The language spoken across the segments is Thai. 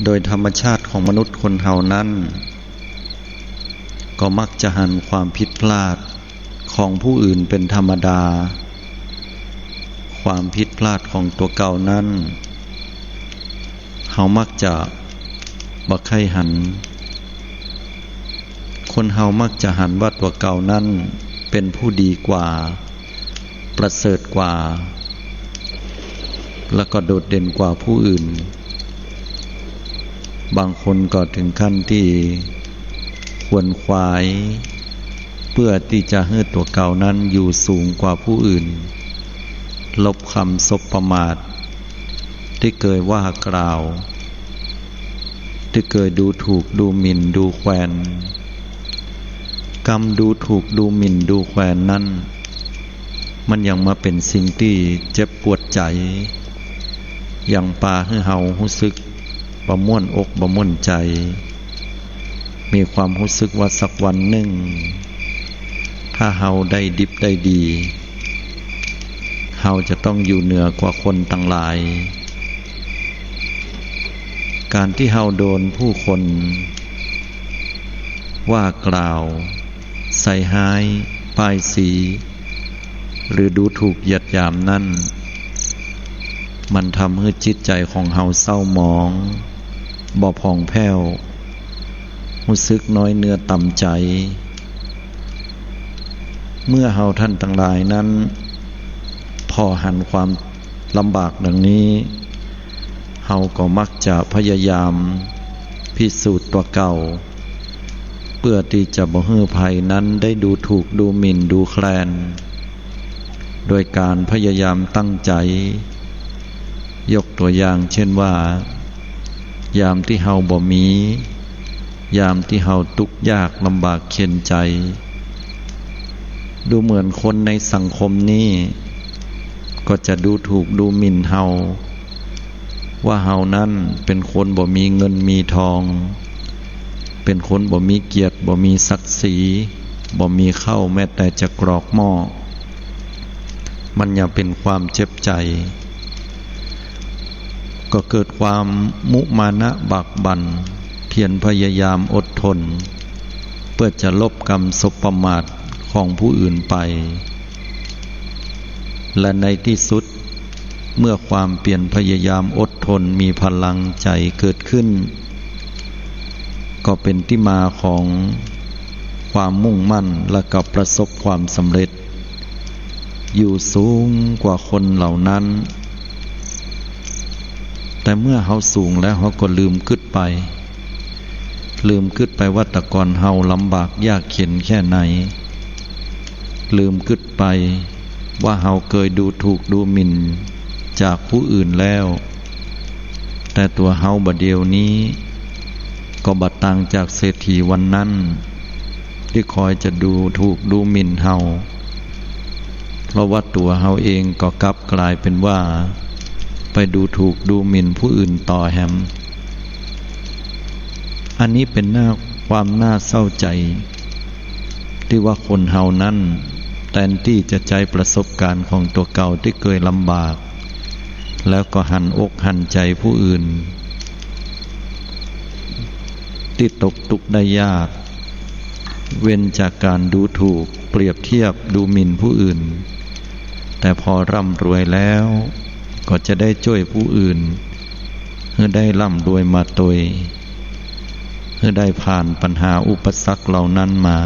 โดยธรรมชาติของมนุษย์คนเฮานั้นก็มักจะหันความผิดพลาดของผู้อื่นเป็นธรรมดาความผิดพลาดของตัวเก่านั้นเฮามักจะบ่ใครหันคนเฮามักจะหันว่าตัวเก่านั้นเป็นผู้ดีกว่าประเสริฐกว่าและก็โดดเด่นกว่าผู้อื่นบางคนก็ถึงขั้นที่ขวนขวายเพื่อที่จะให้ตัวเก่านั้นอยู่สูงกว่าผู้อื่นลบคำสบประมาทที่เคยว่ากล่าวที่เคยดูถูกดูหมิ่นดูแคลนกรรมดูถูกดูหมิ่นดูแคลนนั้นมันยังมาเป็นสิ่งที่เจ็บปวดใจอย่างปาให้เฮารู้สึกบ่ม่วนอกบ่ม่วนใจมีความรู้สึกว่าสักวันหนึ่งถ้าเฮาได้ดิบได้ดีเฮาจะต้องอยู่เหนือกว่าคนทั้งหลายการที่เฮาโดนผู้คนว่ากล่าวใส่ร้ายป้ายสีหรือดูถูกเหยียดหยามนั้นมันทำให้จิตใจของเฮาเศร้าหมองบ่ผ่องแผ้วรู้สึกน้อยเนื้อต่ำใจเมื่อเฮาท่านทั้งหลายนั้นพอหันความลำบากดังนี้เฮาก็มักจะพยายามพิสูจน์ตัวเก่าเพื่อที่จะบ่ให้ภัยนั้นได้ดูถูกดูหมิ่นดูแคลนโดยการพยายามตั้งใจยกตัวอย่างเช่นว่ายามที่เฮาบ่มียามที่เฮาทุกข์ยากลำบากเข็ญใจดูเหมือนคนในสังคมนี้ก็จะดูถูกดูหมิ่นเฮาว่าเฮานั้นเป็นคนบ่มีเงินมีทองเป็นคนบ่มีเกียรติบ่มีศักดิ์ศรีบ่มีข้าวแม้แต่จะกรอกหม้อมันยังเป็นความเจ็บใจก็เกิดความมุมานะบักบั่นเพียรพยายามอดทนเพื่อจะลบกรรมสบประมาทของผู้อื่นไปและในที่สุดเมื่อความเปลี่ยนพยายามอดทนมีพลังใจเกิดขึ้นก็เป็นที่มาของความมุ่งมั่นและก็ประสบความสำเร็จอยู่สูงกว่าคนเหล่านั้นแต่เมื่อเฮาสูงแล้วเฮาก็ลืมคิดไปว่าแต่ก่อนเฮาลำบากยากเข็ญแค่ไหนลืมคิดไปว่าเฮาเคยดูถูกดูหมิ่นจากผู้อื่นแล้วแต่ตัวเฮาบัดเดียวนี้ก็บัดต่างจากเศรษฐีวันนั้นที่คอยจะดูถูกดูหมิ่นเฮาเพราะว่าตัวเฮาเองก็กลับกลายเป็นว่าไปดูถูกดูหมิ่นผู้อื่นต่อแฮมอันนี้เป็นความน่าเศร้าใจที่ว่าคนเฮานั้นแทนที่จะใจประสบการณ์ของตัวเก่าที่เคยลำบากแล้วก็หันอกหันใจผู้อื่นที่ตกทุกข์ได้ยากเว้นจากการดูถูกเปรียบเทียบดูหมิ่นผู้อื่นแต่พอร่ำรวยแล้วก็จะได้ช่วยผู้อื่นเพื่อได้ร่ำรวยมาตัวเพื่อได้ผ่านปัญหาอุปสรรคเหล่านั้นมา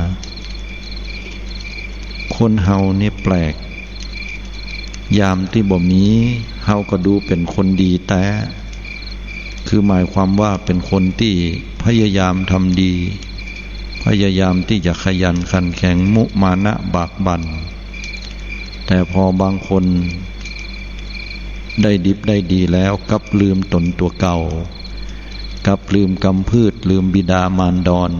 คนเฮานี่แปลกยามที่บ่มีเฮาก็ดูเป็นคนดีแต่คือหมายความว่าเป็นคนที่พยายามทำดีพยายามที่จะขยันขันแข็งมุมานะบากบั่นแต่พอบางคนได้ดิบได้ดีแล้วกลับลืมตนตัวเก่ากลับลืมกำพืชลืมบิดามารดร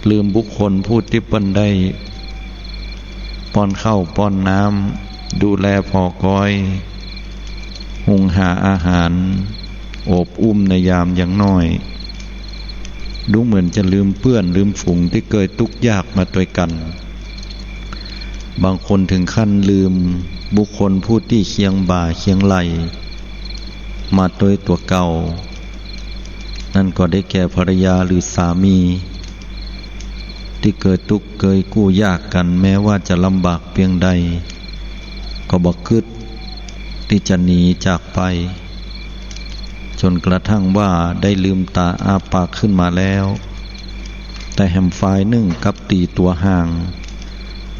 ลืมบุคคลผู้ที่เปิ้นได้ป้อนข้าวป้อนน้ำดูแลพอคอยหุงหาอาหารโอบอุ้มในยามอย่างน้อยดูเหมือนจะลืมเพื่อนลืมฝูงที่เคยทุกข์ยากมาด้วยกันบางคนถึงขั้นลืมบุคคลผู้ที่เคียงบ่าเคียงไหลมาโดยตัวเก่า นั่นก็ได้แก่ภรรยาหรือสามีที่เกิดทุกข์เกยกู้ยากกันแม้ว่าจะลำบากเพียงใดก็บ่คิดที่จะหนีจากไปจนกระทั่งว่าได้ลืมตาอ้าปากขึ้นมาแล้วแต่แหมฝ่ายหนึ่งกับตีตัวห่าง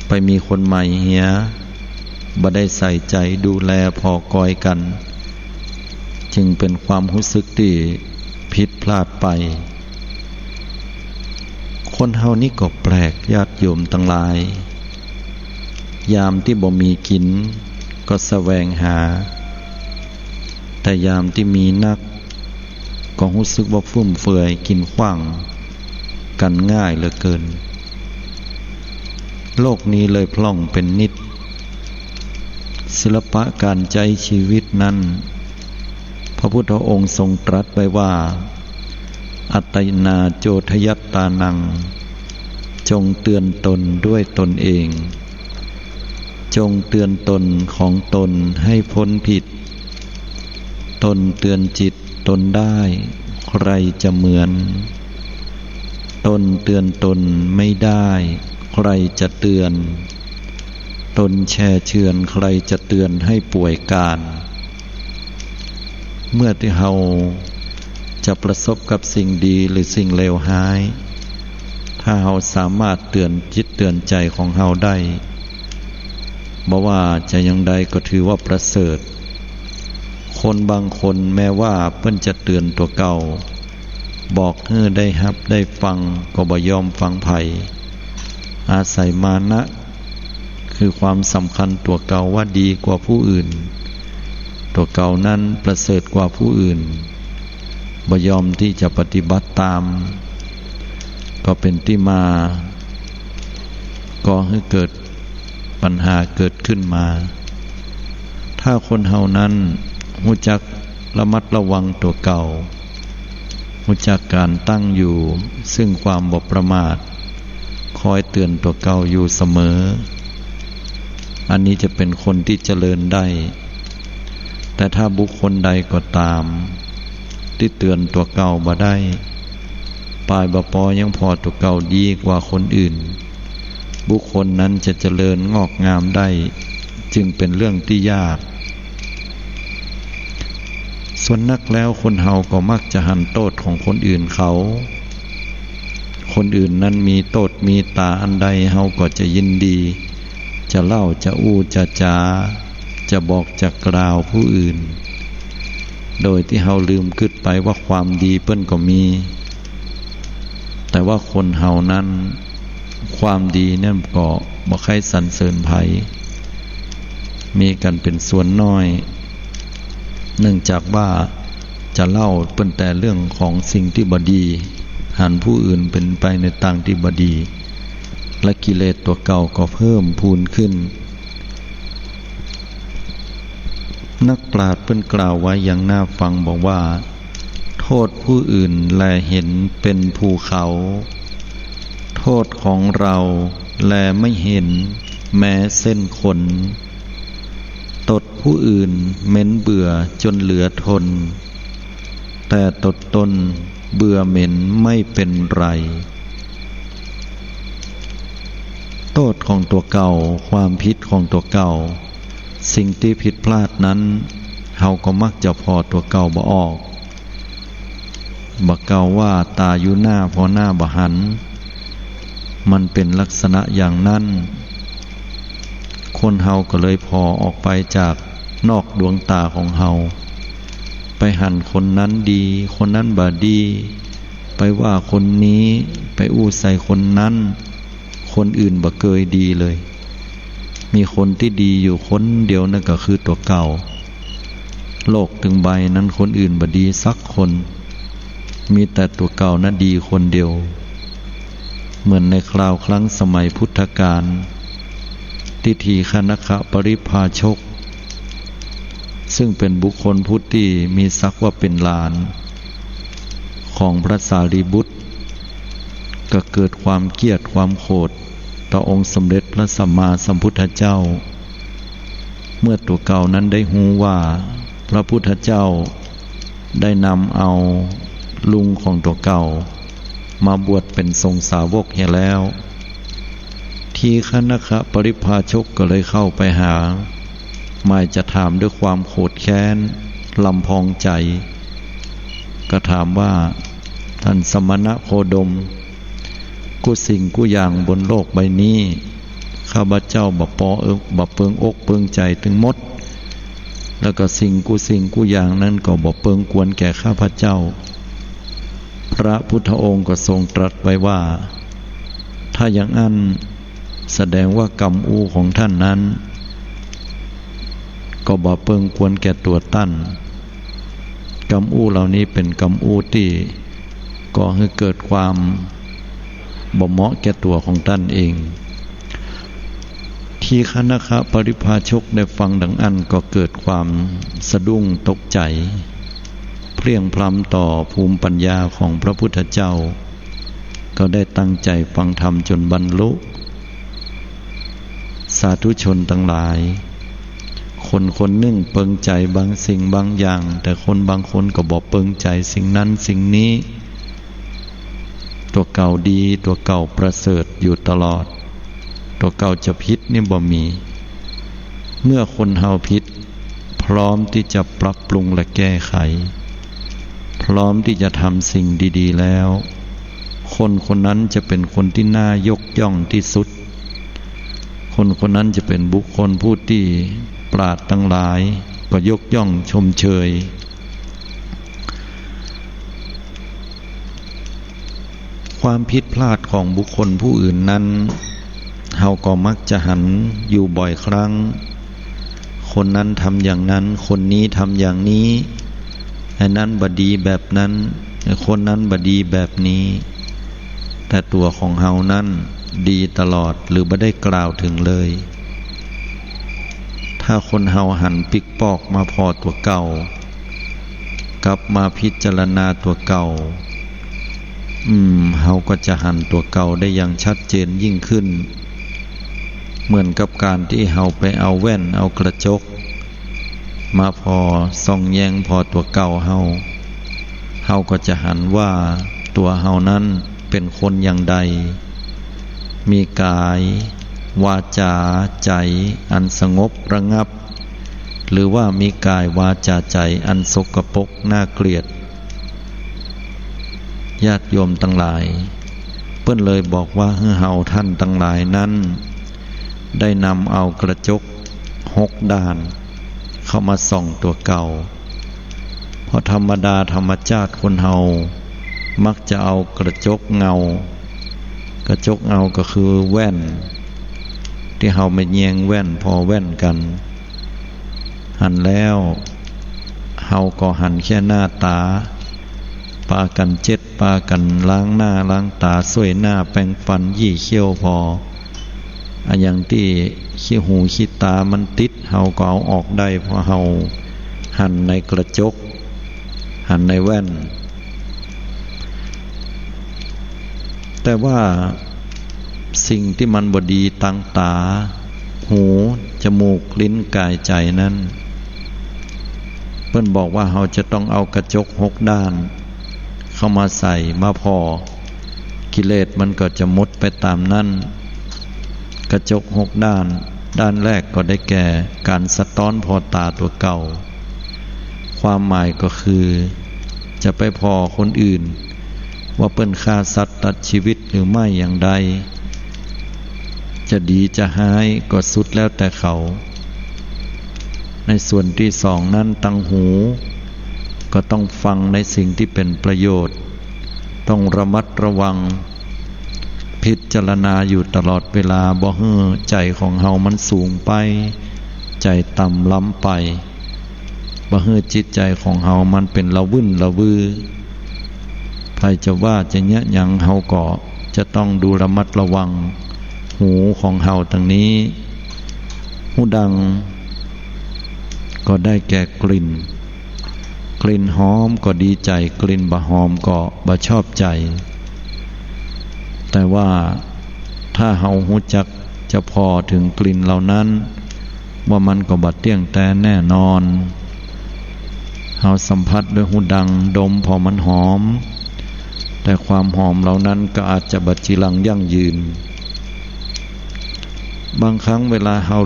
ไปมีคนใหม่เหียบ่ได้ใส่ใจดูแลพอกอยกันจึงเป็นความรู้สึกที่ผิดพลาดไปคนเฮานี่ก็แปลกญาติโยมทั้งหลายยามที่บ่มีกินก็แสวงหาแต่ยามที่มีนักก็รู้สึกว่าฟุ่มเฟือยกินขว้างกันง่ายเหลือเกินโลกนี้เลยพล่องเป็นนิดศิลปะการใจชีวิตนั้นพระพุทธองค์ทรงตรัสไว้ว่าอัตตนาโจทยัตตานังจงเตือนตนด้วยตนเองจงเตือนตนของตนให้พ้นผิดตนเตือนจิตตนได้ใครจะเหมือนตนเตือนตนไม่ได้ใครจะเตือนตนแช่เชือนใครจะเตือนให้ป่วยการเมื่อที่เราจะประสบกับสิ่งดีหรือสิ่งเลวร้ายถ้าเราสามารถเตือนจิตเตือนใจของเราได้บ่ว่าจะยังใดก็ถือว่าประเสริฐคนบางคนแม้ว่าเพิ่นจะเตือนตัวเก่าบอกให้ได้รับได้ฟังก็บ่ยอมฟังไผอาศัยมานะคือความสำคัญตัวเก่าว่าดีกว่าผู้อื่นตัวเก่านั้นประเสริฐกว่าผู้อื่นบ่ยอมที่จะปฏิบัติตามก็เป็นที่มาก็ให้เกิดปัญหาเกิดขึ้นมาถ้าคนเฮานั้นรู้จักระมัดระวังตัวเก่ารู้จักการตั้งอยู่ซึ่งความบ่ประมาทคอยเตือนตัวเก่าอยู่เสมออันนี้จะเป็นคนที่เจริญได้แต่ถ้าบุคคลใดก็ตามที่เตือนตัวเก่าบ่ได้ปลายบ่ปอยังพอตัวเก่าดีกว่าคนอื่นบุคคลนั้นจะเจริญงอกงามได้จึงเป็นเรื่องที่ยากส่วนนักแล้วคนเฮาก็มักจะหันโทษของคนอื่นเขาคนอื่นนั้นมีโทษมีตาอันใดเฮาก็จะยินดีจะเล่าจะอู้จะจาจะบอกจะกล่าวผู้อื่นโดยที่เฮาลืมคิดไปว่าความดีเปิ้นก็มีแต่ว่าคนเฮานั้นความดีนั่นก็บ่ใครสรรเสริญไผมีกันเป็นส่วนน้อยเนื่องจากว่าจะเล่าเปิ้นแต่เรื่องของสิ่งที่บ่ดีหันผู้อื่นเป็นไปในทางที่บ่ดีและกิเลสตัวเก่าก็เพิ่มพูนขึ้นนักปราชญ์เพิ่นกล่าวไว้อย่างน่าฟังบอกว่าโทษผู้อื่นแลเห็นเป็นภูเขาโทษของเราแลไม่เห็นแม้เส้นขนตดผู้อื่นเหม็นเบื่อจนเหลือทนแต่ตดตนเบื่อเหม็นไม่เป็นไรโทษของตัวเก่าความผิดของตัวเก่าสิ่งที่ผิดพลาดนั้นเฮาก็มักจะพอตัวเก่าบ่ออกบ่เก่าว่าตาอยู่หน้าพอหน้าบ่หันมันเป็นลักษณะอย่างนั้นคนเฮาก็เลยพอออกไปจากนอกดวงตาของเฮาไปหันคนนั้นดีคนนั้นบ่ดีไปว่าคนนี้ไปอู้ใส่คนนั้นคนอื่นบ่เคยดีเลยมีคนที่ดีอยู่คนเดียวนั่นก็คือตัวเก่าโลกถึงใบนั้นคนอื่นบ่ดีสักคนมีแต่ตัวเก่านั้นดีคนเดียวเหมือนในคราวครั้งสมัยพุทธกาลทิฏฐิคณคปริภาชกซึ่งเป็นบุคคลผู้ที่มีศักดิ์ว่าเป็นหลานของพระสารีบุตรก็เกิดความเกลียดความโกรธต่อองค์สมเด็จพระสัมมาสัมพุทธเจ้าเมื่อตัวเก่านั้นได้ฮู้ว่าพระพุทธเจ้าได้นำเอา ลุงของตัวเก่ามาบวชเป็นทรงสาวกเห็นแล้ว ทีฆนคปริพาชกก็เลยเข้าไปหาหมายจะถามด้วยความโกรธแค้นลำพองใจก็ถามว่าท่านสมณโคดมกุสิ่งกุอย่างบนโลกใบนี้ข้าพเจ้าบ่ปอบ่เปิงอกเปิงใจถึงหมดแล้วก็สิ่งกุอย่างนั้นก็บ่เปิงกวนแก่ข้าพเจ้าพระพุทธองค์ก็ทรงตรัสไว้ว่าถ้าอย่างนั้นแสดงว่ากรรมอูของท่านนั้นก็บ่เปิงกวนแก่ตัวตั้นกรรมอูเหล่านี้เป็นกรรมอูที่ก่อให้เกิดความบ่เหมาะแก่ตัวของท่านเองทีฆนคปริพาชกได้ฟังดังอันก็เกิดความสะดุ้งตกใจเพลียงพล้ำต่อภูมิปัญญาของพระพุทธเจ้าก็ได้ตั้งใจฟังธรรมจนบรรลุสาธุชนทั้งหลายคนหนึ่งเปิงใจบางสิ่งบางอย่างแต่คนบางคนก็บอกเปิงใจสิ่งนั้นสิ่งนี้ตัวเก่าดีตัวเก่าประเสริฐอยู่ตลอดตัวเก่าจะผิดนี่บ่มีเมื่อคนเฮาผิดพร้อมที่จะปรับปรุงและแก้ไขพร้อมที่จะทำสิ่งดีๆแล้วคนนั้นจะเป็นคนที่น่ายกย่องที่สุดคนนั้นจะเป็นบุคคลผู้ที่ปราชญ์ทั้งหลายก็ยกย่องชมเชยความผิดพลาดของบุคคลผู้อื่นนั้นเฮาก็มักจะหันอยู่บ่อยครั้งคนนั้นทำอย่างนั้นคนนี้ทำอย่างนี้ไอ้นั้นบดีแบบนั้นคนนั้นบดีแบบนี้แต่ตัวของเฮานั้นดีตลอดหรือบ่ได้กล่าวถึงเลยถ้าคนเฮาหันปิกปอกมาพอตัวเก่ากลับมาพิจารณาตัวเก่าเฮาก็จะหันตัวเก่าได้อย่างชัดเจนยิ่งขึ้นเหมือนกับการที่เฮาไปเอาแว่นเอากระจกมาพอส่องแยงพอตัวเก่าเฮาก็จะหันว่าตัวเฮานั้นเป็นคนอย่างใดมีกายวาจาใจอันสงบระงับหรือว่ามีกายวาจาใจอันสกปรกน่าเกลียดญาติโยมทั้งหลายเพิ่นเลยบอกว่าเฮาท่านทั้งหลายนั้นได้นำเอากระจก6 ด้านเข้ามาส่องตัวเก่าเพราะธรรมดาธรรมชาติคนเฮามักจะเอากระจกเงากระจกเงาก็คือแว่นที่เฮาไม่แยงแว่นพอแว่นกันหันแล้วเฮาก็หันแค่หน้าตาปากันเจ็ดปากันล้างหน้าล้างตาสวยหน้าแปรงฟันยี่เขี้ยวพออันอย่างที่ขี้หูขี้ตามันติดเฮาก็เอาออกได้เพราะเฮาหันในกระจกหันในแว่นแต่ว่าสิ่งที่มันบดีตั้งตาหูจมูกลิ้นกายใจนั้นเพิ่นบอกว่าเฮาจะต้องเอากระจก6 ด้านเข้ามาใส่มาพอกิเลสมันก็จะมุดไปตามนั้นกระจก6 ด้านด้านแรกก็ได้แก่การสะท้อนพอตาตัวเก่าความหมายก็คือจะไปพอคนอื่นว่าเปิ้นฆ่าสัตว์ตัดชีวิตหรือไม่อย่างใดจะดีจะหายก็สุดแล้วแต่เขาในส่วนที่2นั้นตั้งหูก็ต้องฟังในสิ่งที่เป็นประโยชน์ต้องระมัดระวังพิจารณาอยู่ตลอดเวลาบ่ให้ใจของเฮามันสูงไปใจต่ำล้ำไปบ่ให้จิตใจของเฮามันเป็นละวุ่นละวือใครจะว่าจะเนี้ยหยังเฮาก็จะต้องดูระมัดระวังหูของเฮาตรงนี้หูดังก็ได้แก่กลิ่นหอมก็ดีใจกลิ่นบ่หอมก็บ่ชอบใจแต่ว่าถ้าเฮารู้จักจะพอถึงกลิ่นเหล่านั้นว่ามันก็บ่เที่ยงแต่แน่นอนเฮา าสัมผัสด้วยหูดังดมพอมันหอมแต่ความหอมเหล่านั้นก็อาจจะบัดจีรังยั่งยืนบางครั้งเวลาเรา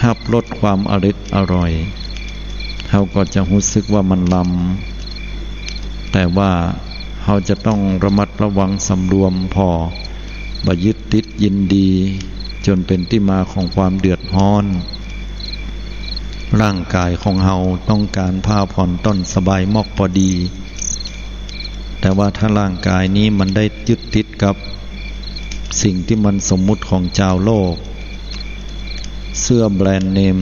หับรสความอร่อยเราก็จะรู้สึกว่ามันลำแต่ว่าเราจะต้องระมัดระวังสำรวมพอบ่ยึดติดยินดีจนเป็นที่มาของความเดือดร้อนร่างกายของเราต้องการผ้าผ่อนต้นสบายมอกพอดีแต่ว่าถ้าร่างกายนี้มันได้ยึดติดกับสิ่งที่มันสมมุติของชาวโลกเสื้อแบรนด์เนม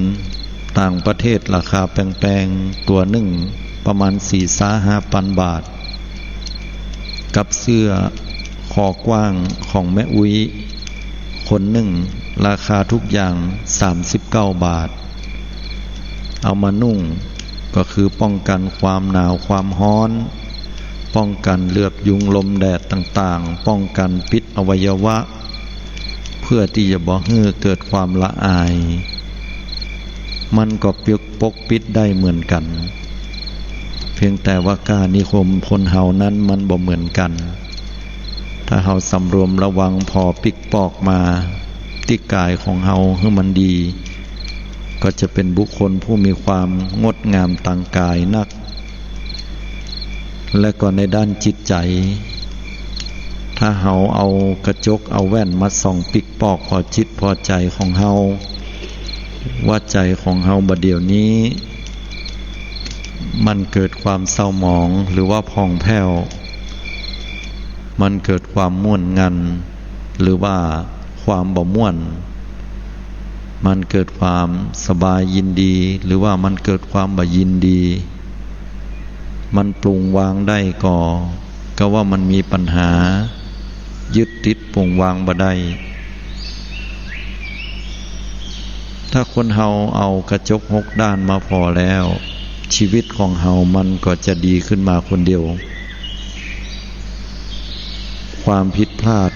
ต่างประเทศราคาแพงๆตัวหนึ่งประมาณ 4-5,000 บาทกับเสื้อคอกว้างของแม่อุ้ยคนหนึ่งราคาทุกอย่าง39 บาทเอามานุ่งก็คือป้องกันความหนาวความร้อนป้องกันเลือบยุงลมแดดต่างๆป้องกันพิษอวัยวะเพื่อที่จะบ่ให้เกิดความละอายมันก็ปกปิดได้เหมือนกันเพียงแต่ว่าการนิคมคนเฮานั้นมันบ่เหมือนกันถ้าเฮาสำรวมระวังพอปิกปอกมาที่กายของเฮาให้มันดีก็จะเป็นบุคคลผู้มีความงดงามทางกายนักและก็ในด้านจิตใจถ้าเฮาเอากระจกเอาแว่นมาส่องปิกปอกพอจิตพอใจของเฮาว่าใจของเฮาบัดเดี๋ยวนี้มันเกิดความเศร้าหมองหรือว่าผ่องแผ้วมันเกิดความม่วนงันหรือว่าความบ่ม่วนมันเกิดความสบายยินดีหรือว่ามันเกิดความบ่ยินดีมันปรุงวางได้ก็ว่ามันมีปัญหายึดติดปรุงวางบ่ได้ถ้าคนเฮาเอากระจก6 ด้านมาพอแล้วชีวิตของเฮามันก็จะดีขึ้นมาคนเดียวความผิดพลาด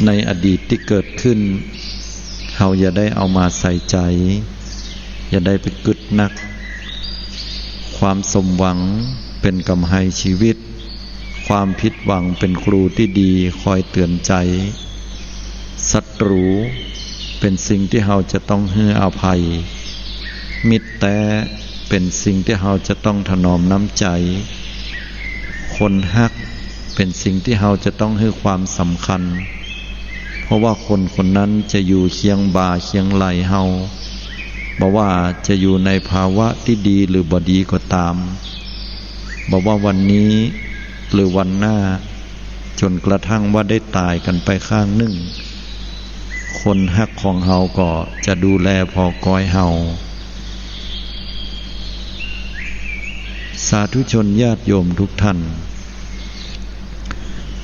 ในอดีตที่เกิดขึ้นเฮาอย่าได้เอามาใส่ใจอย่าได้ไปกึดนักความสมหวังเป็นกำไหชีวิตความผิดหวังเป็นครูที่ดีคอยเตือนใจศัตรูเป็นสิ่งที่เฮาจะต้องให้อภัยมิตรแต่เป็นสิ่งที่เฮาจะต้องถนอมน้ำใจคนฮักเป็นสิ่งที่เฮาจะต้องให้ความสำคัญเพราะว่าคนคนนั้นจะอยู่เคียงบ่าเคียงไหลเฮาบ่ว่าจะอยู่ในภาวะที่ดีหรือบ่ดีก็ตามบ่ว่าวันนี้หรือวันหน้าจนกระทั่งว่าได้ตายกันไปข้างหนึ่งคนฮักของเฮาก็จะดูแลพอกอยเฮาสาธุชนญาติโยมทุกท่าน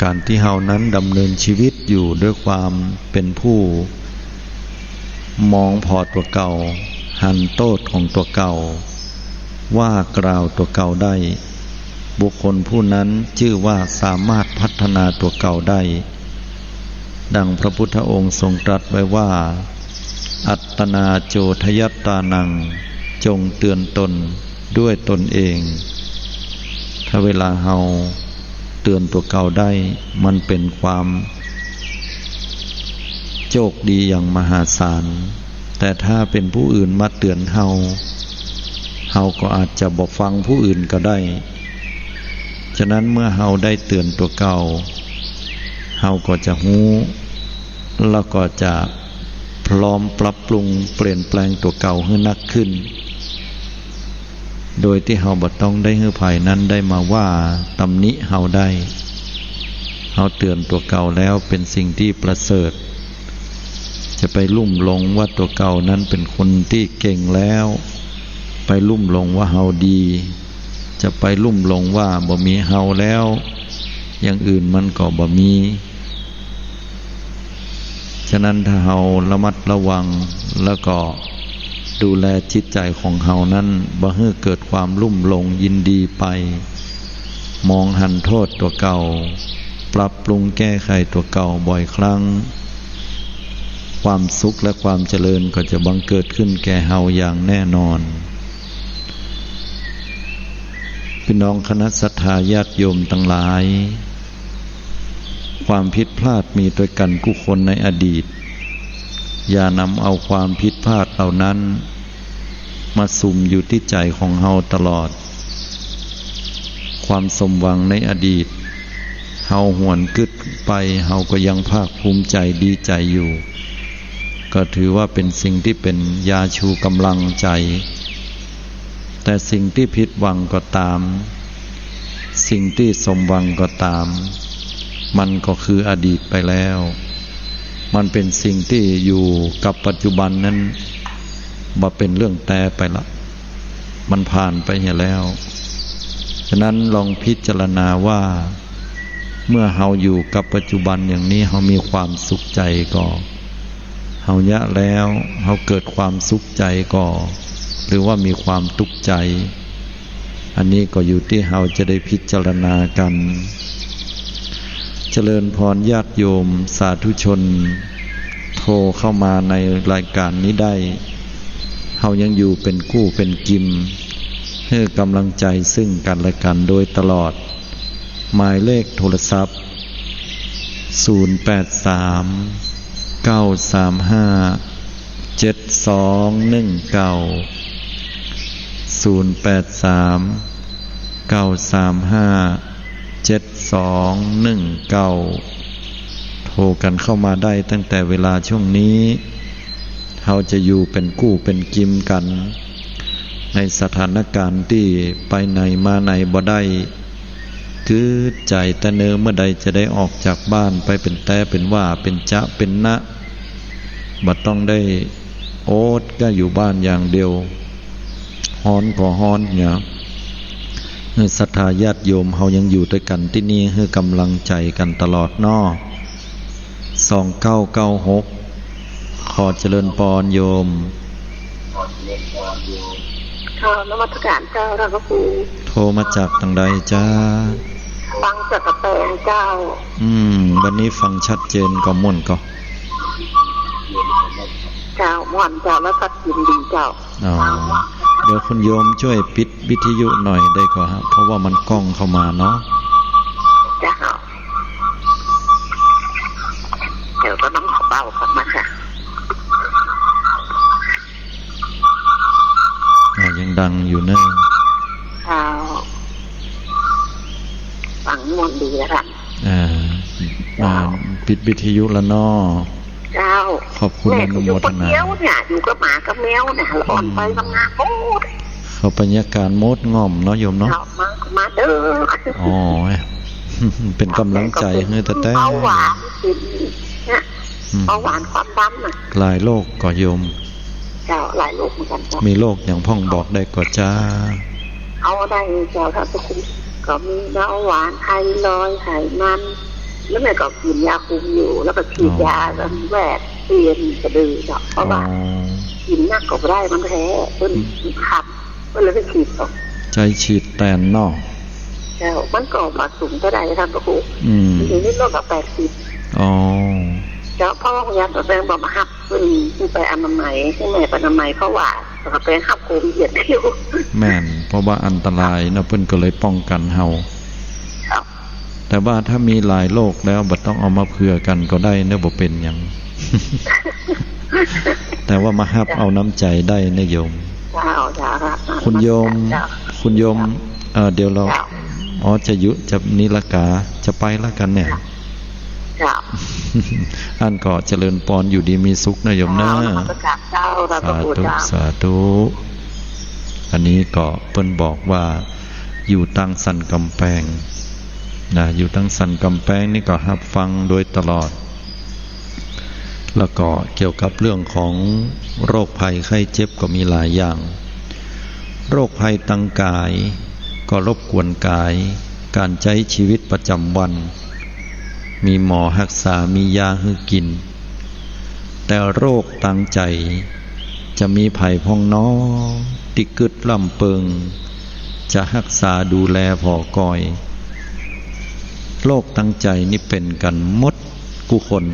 การที่เฮานั้นดำเนินชีวิตอยู่ด้วยความเป็นผู้มองพอตัวเก่าหันโทษของตัวเก่าว่ากล่าวตัวเก่าได้บุคคลผู้นั้นชื่อว่าสามารถพัฒนาตัวเก่าได้ดังพระพุทธองค์ทรงตรัสไว้ว่าอัตตนาโจทยัตตานังจงเตือนตนด้วยตนเองถ้าเวลาเฮาเตือนตัวเก่าได้มันเป็นความโชคดีอย่างมหาศาลแต่ถ้าเป็นผู้อื่นมาเตือนเฮาก็อาจจะบ่ฟังผู้อื่นก็ได้ฉะนั้นเมื่อเฮาได้เตือนตัวเก่าเฮาก็จะรู้แล้วก็จะพร้อมปรับปรุงเปลี่ยนแปลงตัวเก่าให้นักขึ้นโดยที่เฮาบ่ต้องได้ให้ภัยนั้นได้มาว่าตำหนิเฮาได้เฮาเตือนตัวเก่าแล้วเป็นสิ่งที่ประเสริฐจะไปลุ่มหลงว่าตัวเก่านั้นเป็นคนที่เก่งแล้วไปลุ่มหลงว่าเฮาดีจะไปลุ่มหลงว่าบ่มีเฮาแล้วอย่างอื่นมันก็บ่มีฉะนั้นถ้าเฮาระมัดระวังแล้วก็ดูแลจิตใจของเฮานั้นบ่ให้เกิดความลุ่มหลงยินดีไปมองหันโทษตัวเก่าปรับปรุงแก้ไขตัวเก่าบ่อยครั้งความสุขและความเจริญก็จะบังเกิดขึ้นแก่เฮาอย่างแน่นอน พี่น้องคณะศรัทธาญาติโยมทั้งหลายความผิดพลาดมีด้วยกันทุกคนในอดีตอย่านำเอาความผิดพลาดเหล่านั้นมาสุมอยู่ที่ใจของเฮาตลอดความสมหวังในอดีตเฮาหวนกึดไปเฮาก็ยังภาคภูมิใจดีใจอยู่ก็ถือว่าเป็นสิ่งที่เป็นยาชูกำลังใจแต่สิ่งที่ผิดหวังก็ตามสิ่งที่สมหวังก็ตามมันก็คืออดีตไปแล้วมันเป็นสิ่งที่อยู่กับปัจจุบันนั้นบ่เป็นเรื่องแต่ไปละมันผ่านไปแล้วฉะนั้นลองพิจารณาว่าเมื่อเฮาอยู่กับปัจจุบันอย่างนี้เฮามีความสุขใจก็เฮายะแล้วเฮาเกิดความสุขใจก็หรือว่ามีความทุกข์ใจอันนี้ก็อยู่ที่เฮาจะได้พิจารณากันเจริญพรญาติโยมสาธุชนโทรเข้ามาในรายการนี้ได้เฮายังอยู่เป็นกู้เป็นกิมให้กำลังใจซึ่งกันและกันโดยตลอดหมายเลขโทรศัพท์083 935 7219 083 935 7219โทรกันเข้ามาได้ตั้งแต่เวลาช่วงนี้เราจะอยู่เป็นกู้เป็นกิมกันในสถานการณ์ที่ไปไหนมาไหนบ่ได้คือใจแต่เนอเมื่อใดจะได้ออกจากบ้านไปเป็นแต่เป็นว่าเป็นจะเป็นนะบ่ต้องได้โอ๊ตก็อยู่บ้านอย่างเดียวฮ้อนก็ฮ้อนเนี่ยศรัทธาญาติโยมเฮายังอยู่ด้วยกันที่นี่ให้กำลังใจกันตลอดน้อ2996ขอเจริญพรโยมค่ะนมัสการเจ้าพระครูโทรมาจากทางใดจ้าฟังจากกระแตงเจ้าวันนี้ฟังชัดเจนก็ม่วนก็เจ้าม่วนเจ้าแล้วก็ยินดีเจ้าเดี๋ยวคุณโยมช่วยปิดวิทยุหน่อยได้ก็ฮะเพราะว่ามันกล้องเข้ามาเนาะจ้าเดี๋ยวก็น้ำเบาๆกันมาค่ะยังดังอยู่เนอะฟังม่วนดีแล้วค่ะปิดวิทยุแล้วเนาะเจ้าขอบคุณอนุโมทนาอยู่กับหมากับแมวเนี่ยอ่อนไปทำงานโอ้เขาบรรยากาศโมดง่อมเนาะโยมเนาะมาเด้ออ๋อเป็นกำลังใจให้แต่เบาหวานเนี่ยเบาหวานความดันน่ะหลายโรคก็โยมเจ้าหลายโรคเหมือนกันมีโรคอย่างพ่องบอกได้ก็จ้าเอาได้เจ้าถ้าทุกคนก็มีเบาหวานไทรอยด์ไขมันแล้วแม่ก็กินยาคุมอยู่แล้วก็ฉีดยาแหวกเปลี่ยนกระดือเนาะเพราะว่ากินนักก็ไม่ได้มันแพ้ต้นขับก็เลยไปฉีดต่อใจฉีดแตนนอกแล้วมันก็มาสูงเท่าไหร่ท่านพระครูทีนี้โลกกับ80เจ้าพ่อของยาตัวแปลงบอกมาหักขึ้นไปอนามัยที่แม่ไปอนามัยเพราะว่าตัวแปลงหักโควิดเที่ยวแม่นเพราะว่าอันตรายนะเพิ่นก็เลยป้องกันเฮาแต่ว่าถ้ามีหลายโรคแล้วบ่ต้องเอามาเผื่อกันก็ได้เนื้อบ่เป็นหยัง แต่ว่ามาฮับเอาน้ำใจได้นะโยมคุณโยมเดี๋ยวเราจะนิรกาจะไปแล้วกันเนี่ยอันก็เจริญพรอยู่ดีมีสุขนะโยมนะสาธุสาธุอันนี้ก็เพิ่นบอกว่าอยู่ตั้งสันกำแพงอยู่ทั้งสันกำแพงนี่ก็รับฟังโดยตลอดแล้วก็เกี่ยวกับเรื่องของโรคภัยไข้เจ็บก็มีหลายอย่างโรคภัยทางกายก็รบกวนกายการใช้ชีวิตประจำวันมีหมอรักษามียาให้กินแต่โรคทางใจจะมีภัยพองน้อติกึดลำเปิงจะรักษาดูแลพอกอยโรคทางใจนี่เป็นกันหมดกุคน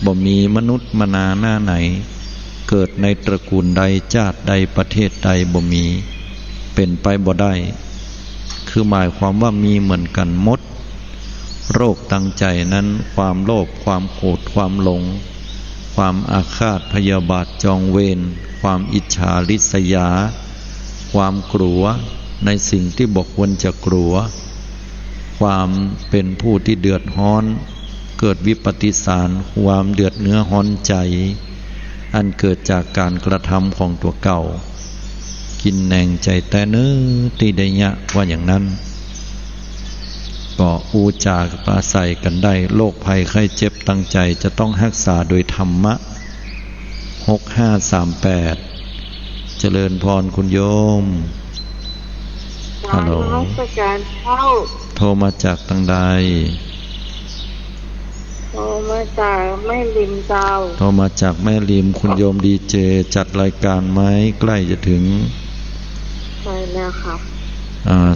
บ่มีมนุษย์มนาหน้าไหนเกิดในตระกูลใดชาติใดประเทศใดบ่มีเป็นไปบ่ได้ คือหมายความว่ามีเหมือนกันหมดโรคตั้งใจนั้นความโลภความโกรธความหลงความอาฆาตพยาบาทจองเวรความอิจฉาริษยาความกลัวในสิ่งที่บอกควรจะกลัวความเป็นผู้ที่เดือดร้อนเกิดวิปฏิสารความเดือดเนื้อร้อนใจอันเกิดจากการกระทำของตัวเก่ากินแหนงใจแต่เนื้อตีได้ยะว่าอย่างนั้นก็อูจาปราศัยกันได้โรคภัยไข้เจ็บตั้งใจจะต้องรักษาโดยธรรมะ6538เจริญพรคุณโยมฮัลโหลโทรมาจากทางใดโทรมาจากแม่ริมเจ้าโทรมาจากแม่ริมคุณโยมดีเจจัดรายการไหมใกล้จะถึงใช่แล้วครับ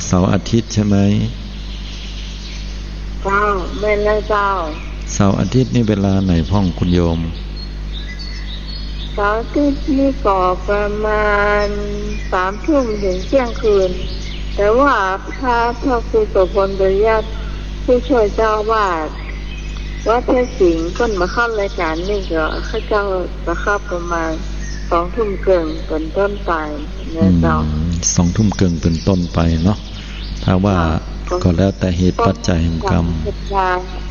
เสาร์อาทิตย์ใช่ไหมเจ้าแม่แล้วเจ้าเสาร์อาทิตย์นี่เวลาไหนพ่องคุณโยมเสาร์อาทิตย์นี่ก็ประมาณ3 ทุ่มถึงเที่ยงคืนแต่ว่าถ้าพระครูโสพลโดยญาติผู้ช่วยเจ้าวาดวัดเทศสิงห์ก็มาเข้ารายการนี่ก็ข้าเจ้าจะเข้าประมาณ2 ทุ่มเกินเป็นต้นไปเนี่ยเจ้า2 ทุ่มเกินเป็นต้นไปเนาะถ้าว่าก็แล้วแต่เหตุปัจจัยแห่งกรรม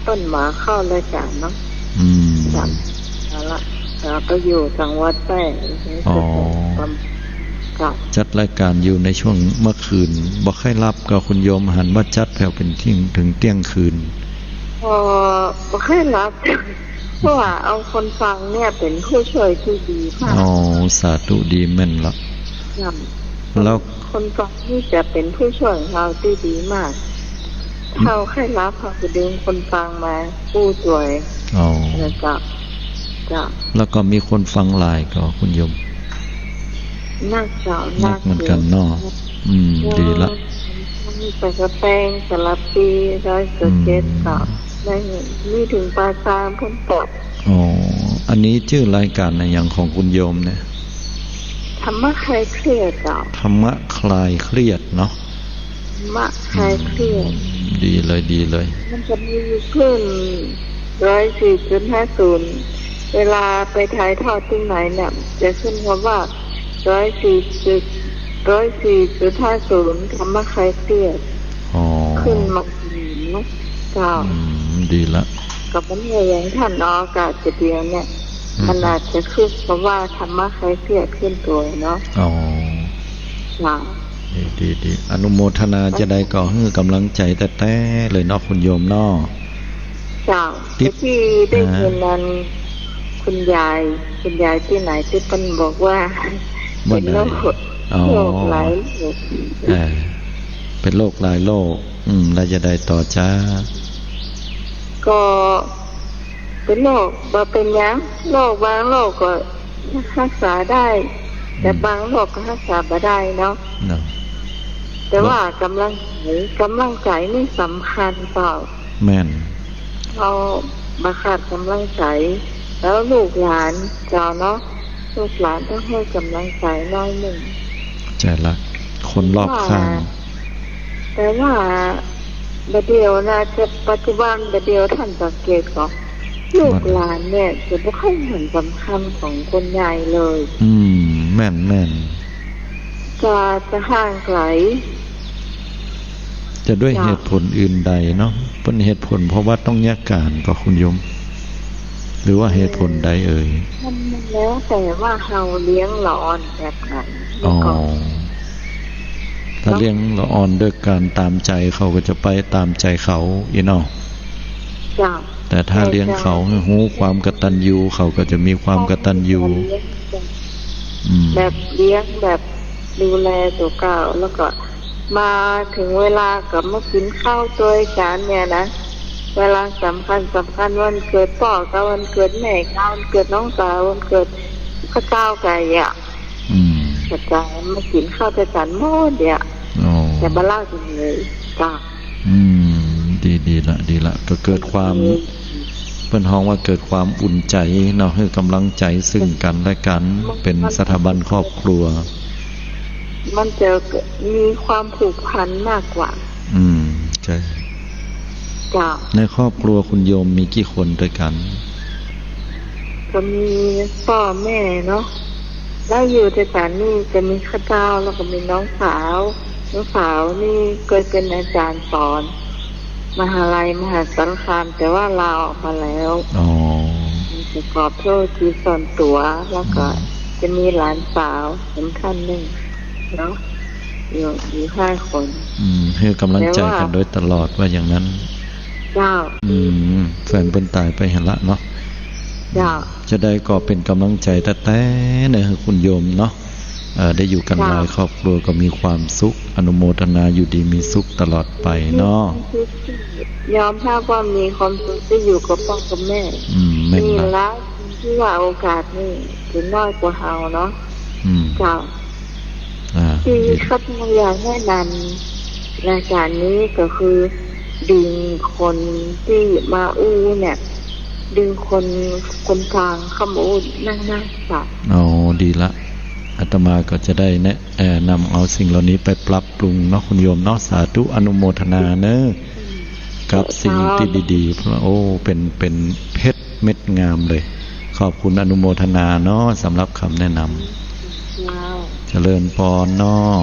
ต้นหมาเข้ารายการเนาะจับละไปอยู่จังหวัดแพร่จัดรายการอยู่ในช่วงเมื่อคืนบอกให้รับกับคุณโยมหันว่าจัดแผ่วเป็นทิ้งถึงเที่ยงคืนบอกให้รับเพราะว่าเอาคนฟังเนี่ยเป็นผู้ช่วยที่ดีมากสาธุดีแม่นละแล้วคนฟังที่จะเป็นผู้ช่วยเราที่ดีมากเขาให้รับเขาจะดึงคนฟังมาผู้ช่วยแล้วก็แล้วก็มีคนฟังหลายก็คุณโยมนักเจ้านักเหมือนกันเนาะดีละมีปลากระแตงสลับปี117ต่อได้มีถึงปลาซามพ้นปอดอันนี้ชื่อรายการในอย่างของคุณโยมเนี่ยธรรมะคลายเครียดเจ้าธรรมะคลายเครียดเนาะธรรมะคลายเครียดดีเลยดีเลยมันจะมีขึ้น104.50เวลาไปถ่ายทอดที่ไหนเนี่ยจะขึ้นคำว่า104.50ธรรมะคลายเครียดขึ้นมานะเจ้าดีละกับมันอย่างท่านอากาศจะเดียวเนี่ยมันอาจจะขึ้นเพราะว่าธรรมะคลายเครียดขึ้นตัวเนาะดีอนุโมทนาจะได้ก่อให้กำลังใจแต่เลยเนาะคุณโยมเนาะเจ้าที่ได้ยินนั้นคุณยายที่ไหนที่เพิ่นบอกว่าเป็นโรคหลายโรคเป็นโรคหลายโรคแล้วจะได้ต่อจ้าก็เป็นโรคบ่เป็นหยังโรคบางโรคก็รักษาได้แต่บางโรคก็รักษาบ่ได้เนาะแต่ว่ากำลังใจนี่สำคัญเปล่าแม่นเรามาขาดกำลังใจแล้วลูกหลานเจ้าเนาะลูกหลานต้องให้กำลังใจน้อยหนึ่งใจละคนรอบข้างแต่ว่าประเดี๋ยวนะจะปัจจุบันประเดี๋ยวท่านสังเกตก่อนลูกหลานเนี่ยจะไม่ค่อยเห็นสำคัญของคนใหญ่เลยแม่นจะห่างไกลจะด้วยเหตุผลอื่นใดเนาะเป็นเหตุผลเพราะว่าต้องแยกการกับคุณโยมหรือว่าเหตุผลใดเอ่ยมันแล้วแต่ว่าเราเลี้ยงหลอนแบบไหนถ้าเลี้ยงละอ่อนด้วยการตามใจเขาก็จะไปตามใจเขาอีเนาะแต่ถ้าเลี้ยงเขาให้หูความกตัญญูเขาก็จะมีความกตัญญูแบบเลี้ยงแบบดูแลตัวเก่าแล้วก็มาถึงเวลากับมากินข้าวตัวกันเนี่ยนะเวลาสำคัญวันเกิดพ่อกับวันเกิดแม่กับวันเกิดน้องสาววันเกิดพระเจ้าไก่กระจายมากินข้าวด้วยกันหมดเนี่ยแต่บ้าเล่าจริงเลยจ้าดีละก็เกิดความเพิ่นฮ้องว่าเกิดความอุ่นใจเนาะให้กำลังใจซึ่งกันและกันเป็นสถาบันครอบครัวมันจะมีความผูกพันมากกว่า ใจ จ้า ในครอบครัวคุณโยมมีกี่คนด้วยกัน ก็มีพ่อแม่เนาะแล้วอยู่ในศาลนี่จะมีข้าเจ้าแล้วก็มีน้องสาวนี่เคยเป็นอาจารย์สอนมหาลัยมหาสารคามแต่ว่าลาออกมาแล้วประกอบโทษคือส่วนตัวแล้วก็จะมีหลานสาวสำคัญหนึ่งเนาะอยู่5 คนให้กำลังใจกันโดยตลอดว่าอย่างนั้นเจ้าแฟนเพิ่นตายไปเห็นละเนาะเจ้าจะได้ก็เป็นกำลังใจแต่เนี่ยคุณโยมเนาะได้อยู่กันหลายครอบครัวก็มีความสุขอนุโมทนาอยู่ดีมีสุขตลอดไปเนาะยอมรับว่ามีความสุขที่อยู่กับพ่อกับแม่นี่ละที่ว่าโอกาสนี่ถึงน้อยกว่าเฮาเนาะเจ้าที่เขาอยากแนะนำรายการนี้ก็คือดึงคนที่มาอู้เนี่ยดึงคนกลางเข้ามาอู้นั่งค่ะดีละอาตมาก็จะได้นำเอาสิ่งเหล่านี้ไปปรับปรุงเนาะคุณโยมเนาะสาธุอนุโมทนาเนอะกับสิ่งที่ดีๆเพราะเป็นเพชรเม็ดงามเลยขอบคุณอนุโมทนาเนาะสำหรับคำแนะนำเจริญพรเนาะ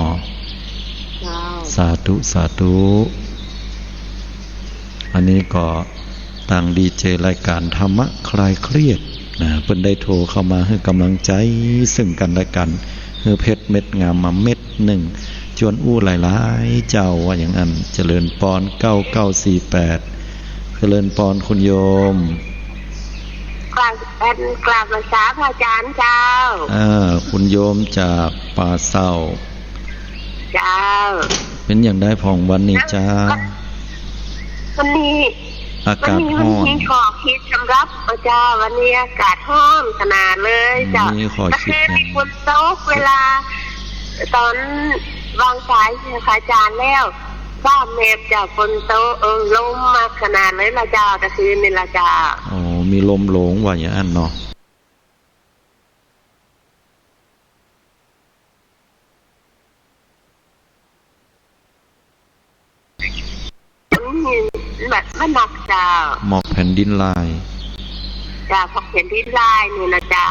สาธุสาธุอันนี้ก็ต่างดีเจรายการธรรมะคลายเครียดเพิ่นได้โทรเข้ามาให้กำลังใจซึ่งกันและกันให้เพชรเม็ดงามมาเม็ดหนึ่งจวนอู้หลายๆเจ้าว่าอย่างนั้นเจริญพร9948เจริญพรคุณโยมกราบภาษาพระอาจารย์เจ้าคุณโยมจากป่าเศร้าเจ้าเป็นอย่างได้ผ่องวันนี้จ้าวันนี้อากาศร้อนมีขอคิดสำหรับพระเจ้าวันนี้อากาศร้อนขนาดเลยจ้ะก็คือมีฝนตกเวลาตอนวางสายพระอาจารย์แล้วบ้าเมฟจากฝนตกลมมาขนาดเลยละจ้าก็คือนี่ละจ้ามีลมหลงว่าอย่างนั้นเนาะแบบมันหนักจ้าหมอกแผ่นดินลายจ้าพอกแผ่นดินลายนี่นะจ้า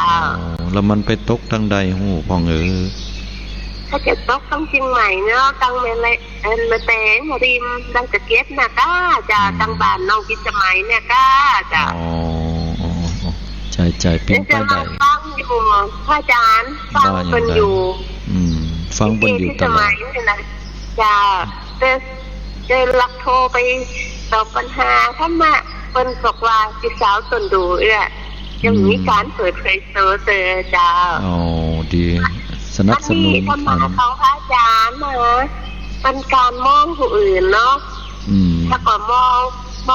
แล้วมันไปตกทางใดหูพองถ้าจะตกต้องจริงใหม่เนาะตั้งเมลมาแตงริมดังจะเก็บนะก้าจ้าตั้งบ้านน้องพิสมัยเนี่ยก้าจ้าใจปิ้งไปได้ฟังอยู่พระอาจารย์ฟังเป็นอยู่ฟังเป็นอยู่ตลอดจ้าเดินลักโทรไปตอบปัญหาถ้ามาเป็นบอกว่าพี่สาวตนดูยังมีการเปิดเผยเจอจ้าดีสนับสนุนธรรมะของพระอาจารย์นะเป็นการมองผู้อื่นเนาะถ้าก่อนม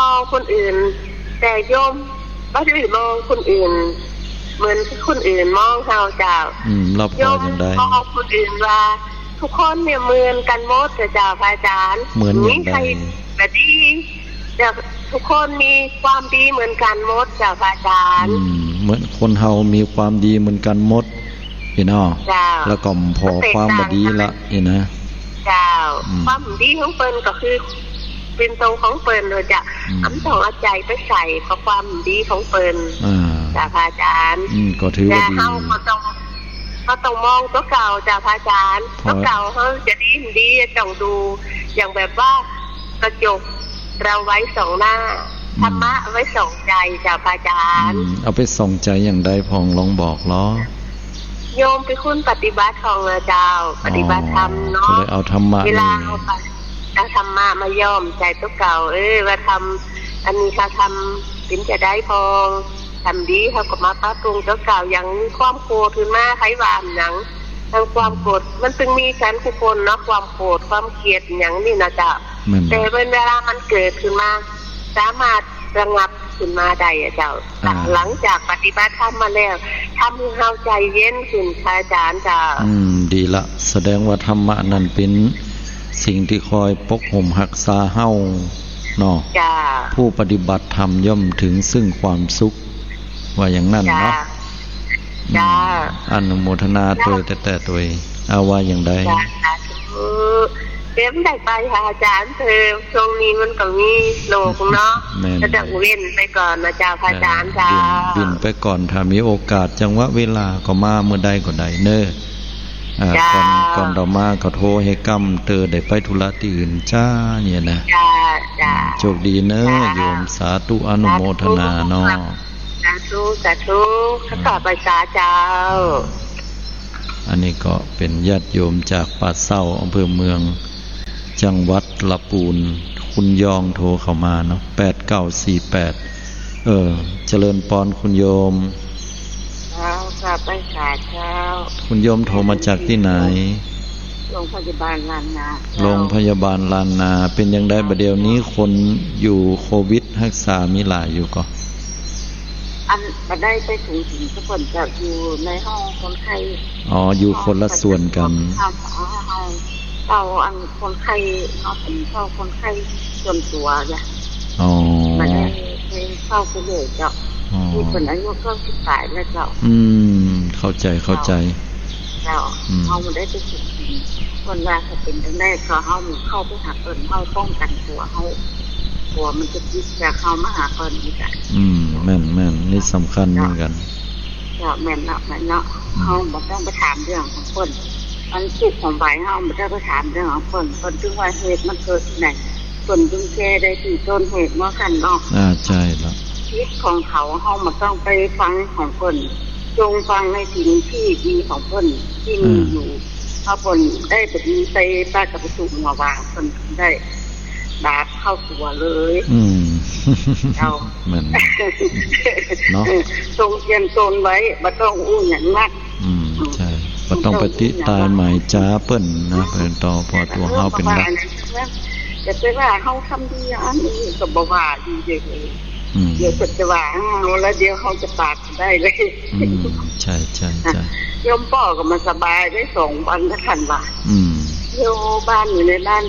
องคนอื่นแต่โยมไม่ได้มองคนอื่นเหมือนที่คนอื่นมองเราจ้าโยมมองคนอื่นว่าทุกคนเนี่ยเหมือนกันหมดจ้าพระอาจารย์เหมือนมีใครแบบดีแต่ทุกคนมีความดีเหมือนกันหมดจ้าพระอาจารย์เหมือนคนเฮามีความดีเหมือนกันหมดพี่น้องแล้วก็พอความบดีละนะเจ้าความดีของเปิ้นก็คือเป็นตรงของเปิ้นเลยจ้ะต้องเอาใจไปใส่กับความดีของเปิ้นจ้าพระอาจารย์ก็ถือว่าดีเขาต้องมองตัวเก่าจ้าพระอาจารย์ตัวเก่าเขาจะดีต้องดูอย่างแบบว่ากระจกเราไว้2 หน้าธรรมะไว้2 ใจจ้าพระอาจารย์เอาไปส่งใจอย่างใดพองลองบอกล้อโยมไปคุณปฏิบัติของเจ้าปฏิบัติธรรมเนาะเอาธรรมะเวลาเอาธรรมะมาย่อมใจตัวเก่าว่าทำอันนี้เขาทำถึงจะได้พองทำดีเขาก็มาปรับปรุงตัวเก่าอย่างความโกรธขึ้นมาใครวามอย่างทางความโกรธมันจึงมีกันทุกคนเนาะความโกรธความเกลียดอย่างนี้นะจ๊ะแต่เวลามันเกิดขึ้นมาสามารถระงับขึ้นมาได้เจ้าหลังจากปฏิบัติธรรมมาแล้วทำให้เราใจเย็นขึ้นอาจารย์จ้าดีละแสดงว่าธรรมะนั้นเป็นสิ่งที่คอยปกห่มรักษาเฮาเนาะผู้ปฏิบัติธรรมย่อมถึงซึ่งความสุขว่าอย่างนั้นเนาะอนุโมทนาด้วยแต่ตัวเอาว่าอย่างใด เต็มได้ไปค่ะอาจารย์เธอตรงนี้มันก็มีโลกเนาะก็จะเว้นไปก่อนนะเจ้าพระอาจารย์เจ้าบินไปก่อนถ้ามีโอกาสจังหวะเวลาก็มาเมื่อใดก็ได้เน้อก่อนเรามาก็โทรให้กำเตอได้ไปธุระที่อื่นจ้าเนี่ยนะโชคดีเน้อโยมสาธุอนุโมทนาเนาะสาธุข้าขอไปสาเจ้าอันนี้ก็เป็นญาติโยมจากป่าเศร้าอำเภอเมืองจังหวัดลำพูนคุณยองโทรเข้ามาเนาะ8948เจริญปอนคุณโยมค่ะไปสาเจ้าคุณโยมโทรมาจากที่ไหนโรงพยาบาลลานนาโรงพยาบาลลานนาเป็นยังไงบัดเดี๋ยวนี้คนอยู่โควิดรักษามีหลายอยู่ก็อันมาได้ไปถึงทุกคนจะอยู่ในห้องคนไข้อยู่คนละส่วนกันเราอันคนไข้เขาเป็นเข้าคนไข้ส่วนตัวจ้ะมาได้ไปเข้าไปเลยเจ้ามีคนอายุ98แล้วเจ้าเข้าใจเจ้าเขามาได้ไปถึงคนว่าจะเป็นตั้งแต่เขาเข้าไปหาเปิดเขาป้องกันตัวเขาตัวมันจะยึดจากเขามาหาคนนี้กันแม่นนี่สำคัญเหมือนกันแม่นเนาะเขาบอกต้องไปถามเรื่องของคนมันสุขของใบเขาบอกต้องไปถามเรื่องของคนถึงว่าเหตุมันเกิดที่ไหนคนจึงแก้ได้ที่ต้นเหตุเมื่อกันเนาะใช่แล้วชีวิตของเขาบอกต้องไปฟังของคนจงฟังในสิ่งที่ดีของคนที่มีอยู่เขาคนได้ไปดีไปป้ากับประตูมาวางคนได้ดาบเข้าตัวเลยเอาเหมือนเนาะทรงเตรียมตนไว้บ่ต้องอู้อย่างนักใช่บ่ต้องปฏิตายหมายจ้าเปิ้นนะเปิ้นต่อพอตัวเฮาเป็นรักจะไปว่าเฮาทำดีอันนี้ก็บ่ว่าดีเด้อเดี๋ยวจะว่าแล้วเดี๋ยวเฮาจะปากได้เลยใช่โยมพ่อก็มาสบายได้2 วันแล้วคันว่าโยบ้านอยู่ในบ้าน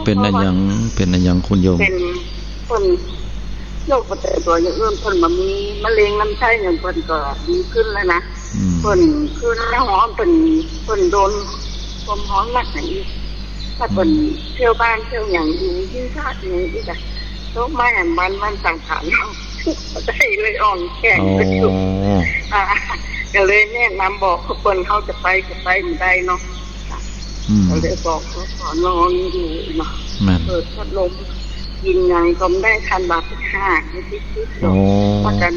เป็นอะไรยังคุณโยมเป็นคนโรคประจำตัวอย่างอื่นคนมามีมะเร็งลำไส้อย่างคนก็ดีขึ้นแล้วนะคนคือหน้าหอมคนโดนความร้อนมากอย่างนี้ถ้าคนเที่ยวบ้านเที่ยวอย่างอยู่ที่ชาติอย่างนี้จ้ะโรคมาอย่างมันสังขารเราได้เลยอ่อนแข็งไปจุดก็เลยแนะนำบอกคนเขาจะไปไม่ได้เนาะก็เลยบอกเขาขอนอนอยู่เนาะเปิดพัดลมกินยังก็ไม่ได้ทันบาท5นิดๆหรอกเพราะกัน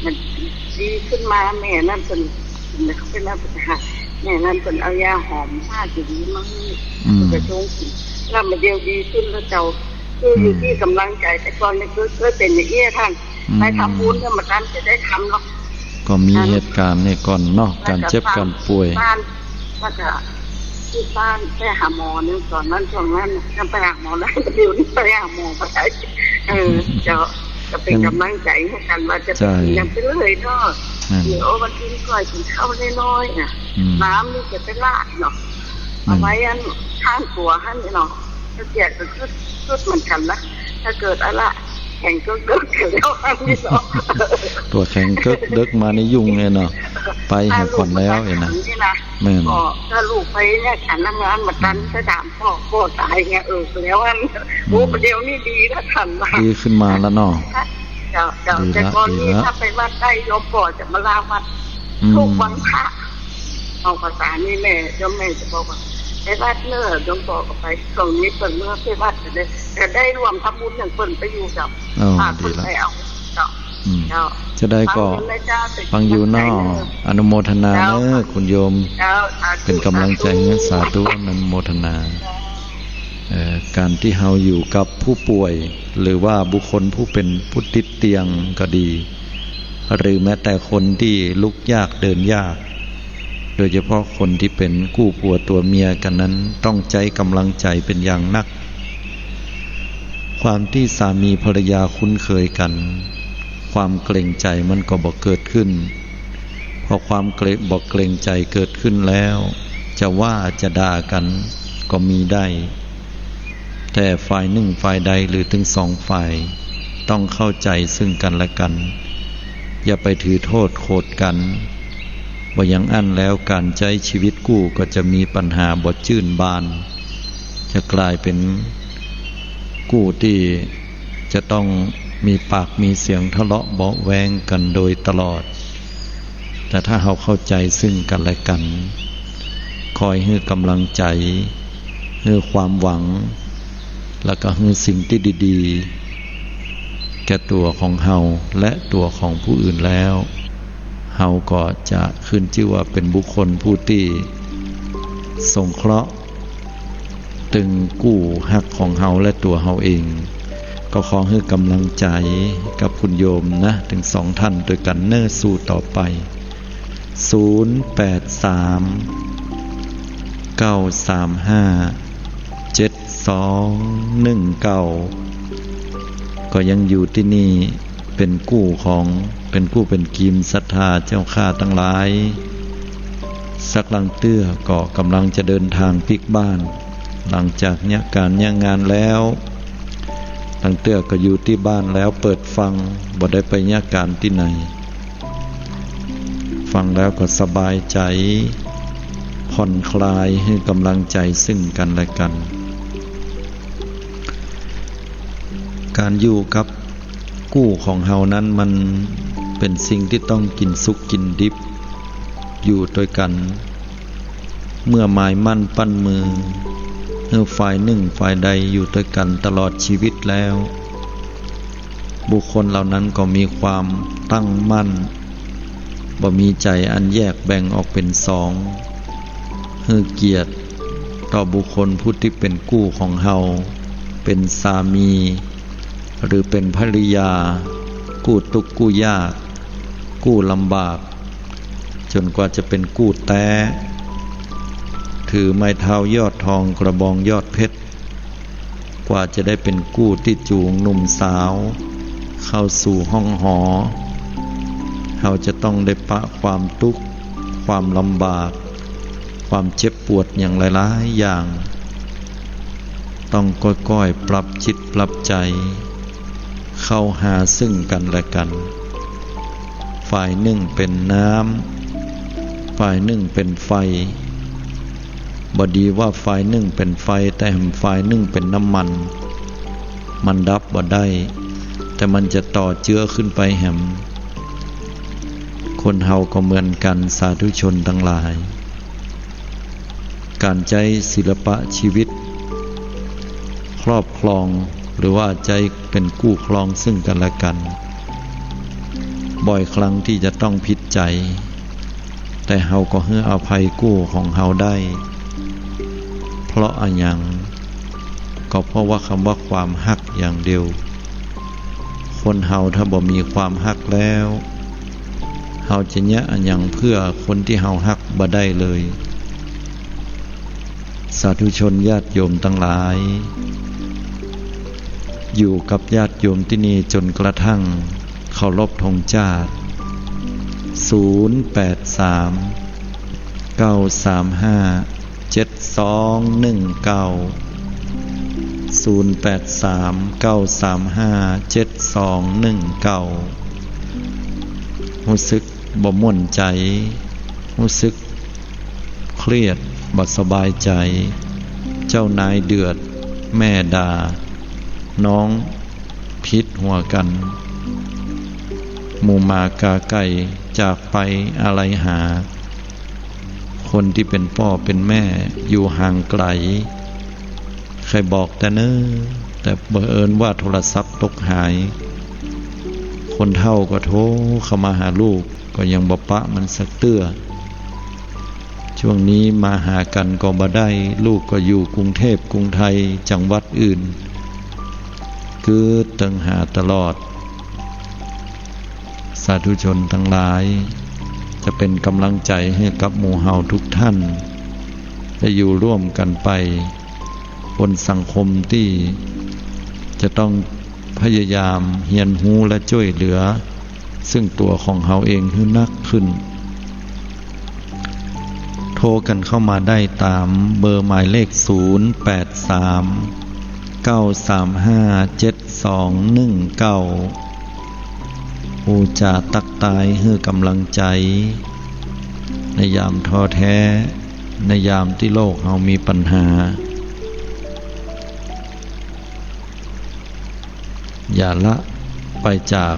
มันดีขึ้นมาแม่นั่นเป็นเขาเป็นนักปฏิบัติแม่นั่นเป็นเอายาหอมผ้าจะดีมากกระชงสีแล้วมาเดียวดีขึ้นแล้วเจ้าคืออยู่ที่กำลังใจแต่ก่อนเนี่ยก็เป็นอย่างนี้ท่านไปทำบุญธรรมดาจะได้ทำหรอกก็มีเหตุการณ์ในก่อนเนาะการเจ็บการป่วยก็จะที่บ้านไปหาหมอเนี่ยตอนนั้นช่วงนั้นจะไปหาหมอได้เดี๋ยวนี้ไปหาหมอไปจะเป็นกำลังใจให้กันว่าจะเป็นอย่างไปเลยเนาะเดี๋ยววันที่ก่อยกินข้าวน้อยๆน่ะน้ำนี่จะไปลาดเนาะเอาไว้อันข้างตัวท่านเนาะถ้าเกิดชุดเหมือนกันนะถ้าเกิดอะไรแข่งก็เกิดแล้วอันนี้เนาะตัวแข่งก็เดิกมาในยุ่งเลยเนาะไปหาก่อนแล้วเองนะแม่ถ้าลูกไปเนี่ยฉันทำงานมาตันจะถามพ่อตายไงแล้วอันโอ้ประเดี๋ยวนี้ดีนะทันมาดีขึ้นมาแล้วเนาะแต่ก่อนนี้ถ้าไปวัดได้ยมพ่อจะมาลาวัดทุกวันพระเอาภาษานี่แม่จะบอกว่าไปวัดเนอะยมพ่อก็ไปตรงนี้เปิดเมื่อไปวัดจะได้รวมทำบุญอย่างเปิดไปอยู่กับดีแล้ว จะได้ก็ฟังอยู่นอกอนุโมทนาเนอะคุณโยมเป็นกำลังใจให้สาธุอนุโมทนาการที่เฮาอยู่กับผู้ป่วยหรือว่าบุคคลผู้เป็นผู้ติดเตียงก็ดีหรือแม้แต่คนที่ลุกยากเดินยากโดยเฉพาะคนที่เป็นคู่ผัวตัวเมียกันนั้นต้องใจกำลังใจเป็นอย่างนักความที่สามีภรรยาคุ้นเคยกันความเกรงใจมันก็บ่เกิดขึ้นพอความเกรงใจเกิดขึ้นแล้วจะว่าจะด่ากันก็มีได้แต่ฝ่ายหนึ่งฝ่ายใดหรือถึง2 ฝ่ายต้องเข้าใจซึ่งกันและกันอย่าไปถือโทษโกรธกัน บ่ยังอั้นแล้วการใช้ชีวิตกู้ก็จะมีปัญหาบ่จื่นบานจะกลายเป็นกู้ที่จะต้องมีปากมีเสียงทะเลาะเบาะแวงกันโดยตลอดแต่ถ้าเราเข้าใจซึ่งกันและกันคอยให้กำลังใจให้ความหวังแล้วก็ให้สิ่งที่ดีๆแก่ตัวของเฮาและตัวของผู้อื่นแล้วเฮาก็จะขึ้นชื่อว่าเป็นบุคคลผู้ที่สงเคราะห์ตึงกู้ฮักของเฮาและตัวเฮาเองก็ขอให้กำลังใจกับคุณโยมนะถึง2ท่านด้วยกันเนิ่นสู้ต่อไป083 935 7219ก็ยังอยู่ที่นี่เป็นกู้เป็นกีมศรัทธาเจ้าข้าทั้งหลายสักลังเตื้อก็กำลังจะเดินทางพลิกบ้านหลังจากเนี่ยการเนี่ยงานแล้วลังเตื้อก็อยู่ที่บ้านแล้วเปิดฟังบ่ได้ไปเนี่ยการที่ไหนฟังแล้วก็สบายใจผ่อนคลายให้กำลังใจซึ่งกันและกันการอยู่กับกู้ของเฮานั้นมันเป็นสิ่งที่ต้องกินสุขกินดิบอยู่ด้วยกันเมื่อหมายมั่นปั้นมือเมื่อฝ่ายหนึ่งฝ่ายใดอยู่ด้วยกันตลอดชีวิตแล้วบุคคลเหล่านั้นก็มีความตั้งมั่นบ่มีใจอันแยกแบ่งออกเป็นสองให้เกียรติต่อบุคคลผู้ที่เป็นกู้ของเฮาเป็นสามีหรือเป็นภริยากู้ทุกข์กู้ยากกู้ลำบากจนกว่าจะเป็นกู้แต้ถือไม้เท้ายอดทองกระบองยอดเพชรกว่าจะได้เป็นกู้ที่จูงหนุ่มสาวเข้าสู่ห้องหอเราจะต้องได้ปะความทุกข์ความลำบากความเจ็บปวดอย่างหลายๆอย่างต้องก้อยๆปรับจิตปรับใจเข้าหาซึ่งกันและกันฝ่ายหนึ่งเป็นน้ำฝ่ายหนึ่งเป็นไฟบ่ดีว่าฝ่ายหนึ่งเป็นไฟแต่ฝ่ายหนึ่งเป็นน้ำมันดับบ่ได้แต่มันจะต่อเจือขึ้นไปแหมคนเฮาก็เหมือนกันสาธุชนทั้งหลายการใจศิลปะชีวิตครอบครองหรือว่าใจเป็นกู้ครองซึ่งกันและกันบ่อยครั้งที่จะต้องผิดใจแต่เฮาก็ให้อภัยกู้ของเฮาได้เพราะอะไรอย่างก็เพราะว่าคำว่าความฮักอย่างเดียวคนเฮาถ้าบ่มีความฮักแล้วเฮาจะเนี่ยอันอย่างเพื่อคนที่เฮาฮักบ่ได้เลยสาธุชนญาติโยมทั้งหลายอยู่กับญาติโยมที่นี่จนกระทั่งเคารพธงชาติ083 935 7219 083 935 7219รู้สึกบ่ม่วนใจรู้สึกเครียดบ่สบายใจเจ้านายเดือดแม่ด่าน้องพิษหัวกันหมู่หมากาไก่จากไปอะไรหาคนที่เป็นพ่อเป็นแม่อยู่ห่างไกลใครบอกแต่เน้อแต่บังเอิญว่าโทรศัพท์ตกหายคนเฒ่าก็โทรเข้ามาหาลูกก็ยังบ่ปะมันสักเตื้อช่วงนี้มาหากันก็บ่ได้ลูกก็อยู่กรุงเทพกรุงไทยจังหวัดอื่นคือตึงหาตลอดสาธุชนทั้งหลายจะเป็นกำลังใจให้กับหมู่เฮาทุกท่านได้อยู่ร่วมกันไปบนสังคมที่จะต้องพยายามเฮียนหูและช่วยเหลือซึ่งตัวของเฮาเองให้นักขึ้นโทรกันเข้ามาได้ตามเบอร์หมายเลข083 935 7219ผู้จาตักตายให้กำลังใจ ในยามท้อแท้ในยามที่โลกเรามีปัญหาอย่าละไปจาก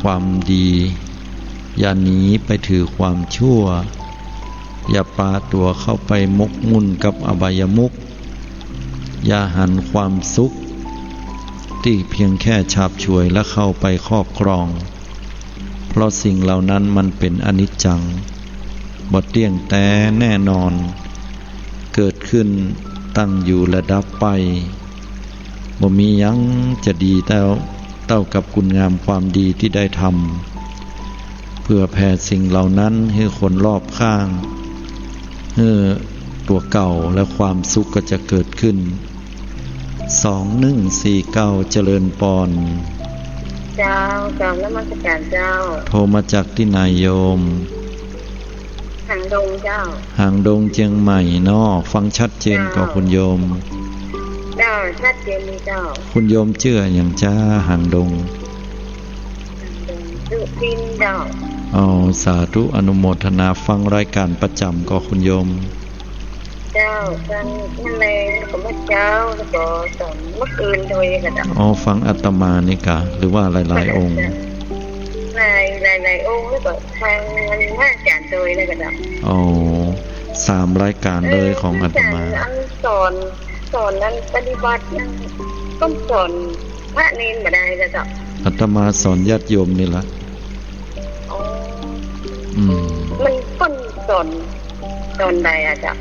ความดีอย่าหนีไปถือความชั่วอย่าปาตัวเข้าไปมกมุ่นกับอบายมุขอย่าหันความสุขที่เพียงแค่ฉาบฉวยและเข้าไปครอบครองเพราะสิ่งเหล่านั้นมันเป็นอนิจจังบ่เที่ยงแท้แน่นอนเกิดขึ้นตั้งอยู่และดับไปบ่มีหยังจะดีเท่ากับคุณงามความดีที่ได้ทำเพื่อแผ่สิ่งเหล่านั้นให้คนรอบข้างตัวเก่าและความสุขก็จะเกิดขึ้น2149เจริญปอนเจ้าเจ้าแล้วมาสการเจ้าโทรมาจากที่นายโยมหางดงเจ้าหางดงเชียงใหม่เนาะฟังชัดเจนกว่าคุณโยมเจ้าชัดเจนเจ้าคุณโยมเชื่ออย่างจ้าหางดงสุทินเจ้าสาธุอนุโมทนาฟังรายการประจำก็คุณโยมเจ้าฟังนั่นเลยก็เมื่อเช้าแล้วก็ตอนเมื่อคืนด้วยกันฟังอาตมานี่กะหรือว่าหลายๆองค์หลายองค์แล้วก็ทางอาจารย์โดยแล้วกัน3รายการเลยของอาตมาสอนนั้นปฏิบัตินั้นต้องสอนพระเนรมาได้แล้วจ้ะอาตมาสอนญาติโยมนี่ละมันต้นสอนใดอะจ้ะ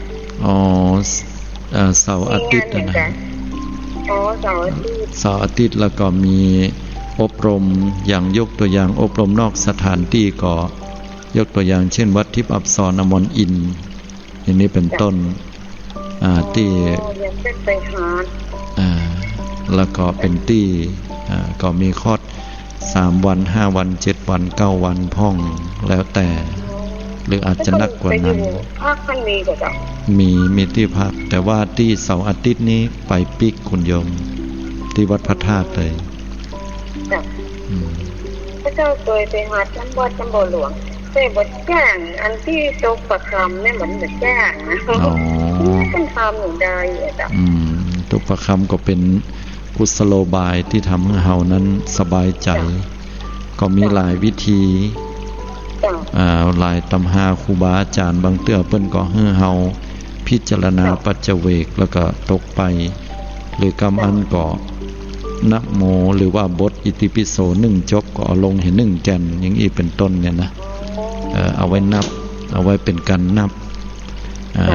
เสาร์อาทิตย์นะเสาร์อาทิตย์เสาร์อาทิตย์แล้วก็มีอบรมอย่างยกตัวอย่างอบรมนอกสถานที่ก็ยกตัวอย่างเช่นวัดทิพย์อัปสรอมรอินทร์อย่างนี้เป็นต้นที่แล้วก็เป็นที่ก็มีคอร์ส3 วัน 5 วัน 7 วัน 9 วันพ่องแล้วแต่หรืออาจจะนักกว่านั้นพักมันมีก็จ้ะมีที่พักแต่ว่าที่เสาร์อาทิตย์นี้ไปปิกคุณโยมที่วัดพระธาตุเลยจ้ะพระเจ้าเคยไปหาจำวัดจำบ่หลวงเคยบทแจ้งอันที่ตกประคำเนี่ยเหมือนบทแจ้งนะต้องทำอย่างใดจ้ะตกประคำก็เป็นกุศโลบายที่ทำให้เฮานั้นสบายใจก็มีหลายวิธีหลายตำหาครูบาอาจารย์บางเตื้อเปิ้นก็ให้เฮาพิจารณาปัจเจเวกแล้วก็ตกไปหรือกำอันก็นะโมหรือว่าบทอิติปิโส1จบก็เอาลงให้1แก่นอย่างนี้เป็นต้นเนี่ยนะเอาไว้นับเอาไว้เป็นการนับ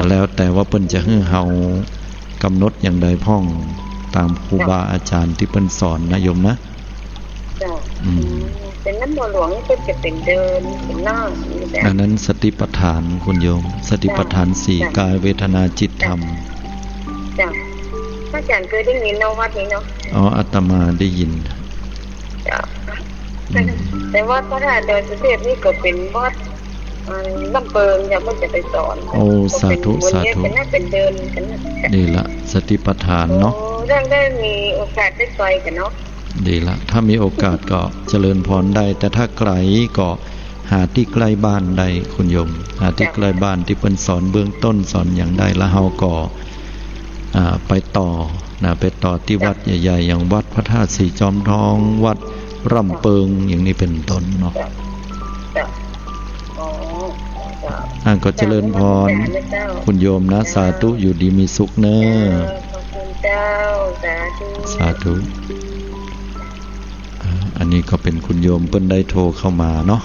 แล้วแต่ว่าเปิ้นจะให้เฮากำหนดอย่างใดพ้องตามครูบาอาจารย์ที่เปิ้นสอนนะโยมนะเป็นน้ำบ่หลวงนี่จะเป็นเดินเป็นนั่งอันนั้นสติปัฏฐานคุณโยมสติปัฏฐาน4กายเวทนาจิตธรรมจ้ะอาจารย์เคยได้ยินเนาะวัดนี้เนาะอาตมาได้ยินแต่ว่าพระราชโดยสุเทพนี่ก็เป็นวัดลำเปิงอย่ามันจะไปสอนสาธุสาธุเป็นเดินกันนี่ละสติปัฏฐานเนาะเรื่องได้มีโอกาสได้ไปกันเนาะดีละถ้ามีโอกาสก็เจริญพรได้แต่ถ้าไกลก็หาที่ใกล้บ้านได้คุณโยมหาที่ใกล้บ้านที่เพิ่นสอนเบื้องต้นสอนอย่างได้แล้วเฮาก็ไปต่อไปต่อที่วัดใหญ่ๆอย่างวัดพระธาตุสีจอมทองวัดร่ำเปิงอย่างนี้เป็นต้นเนาะก็เจริญพรคุณโยมนะสาธุอยู่ดีมีสุขเนอะสาธุอันนี้ก็เป็นคุณโยมเปิ้นได้โทรเข้ามาเนาะ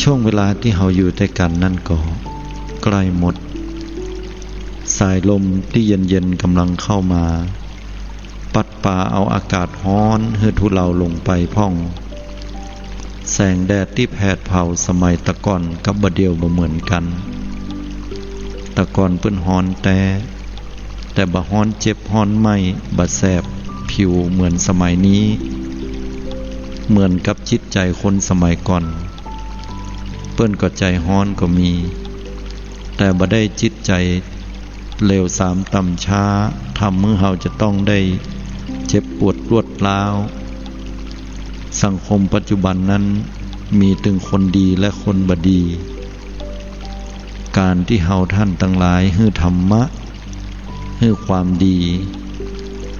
ช่วงเวลาที่เราอยู่ด้วยกันนั่นก็ใกล้หมดสายลมที่เย็นๆกำลังเข้ามาปัดป่าเอาอากาศร้อนให้ทุเลาลงไปพ่องแสงแดดที่แผดเผาสมัยตะก่อนกับบะเดียวบ่เหมือนกันตะก่อนเปิ้นฮ้อนแต่บ่ฮ้อนเจ็บฮ้อนไหม้บ่แสบผิวเหมือนสมัยนี้เหมือนกับจิตใจคนสมัยก่อนเปิ้นก็ใจฮ้อนก็มีแต่บ่ได้จิตใจเลวสามต่ำช้าทำมื้อเฮาจะต้องได้เจ็บปวดรวดร้าวสังคมปัจจุบันนั้น มีถึงคนดีและคนบดี การที่เฮาท่านทั้งหลายฮื้อธรรมะฮื้อความดี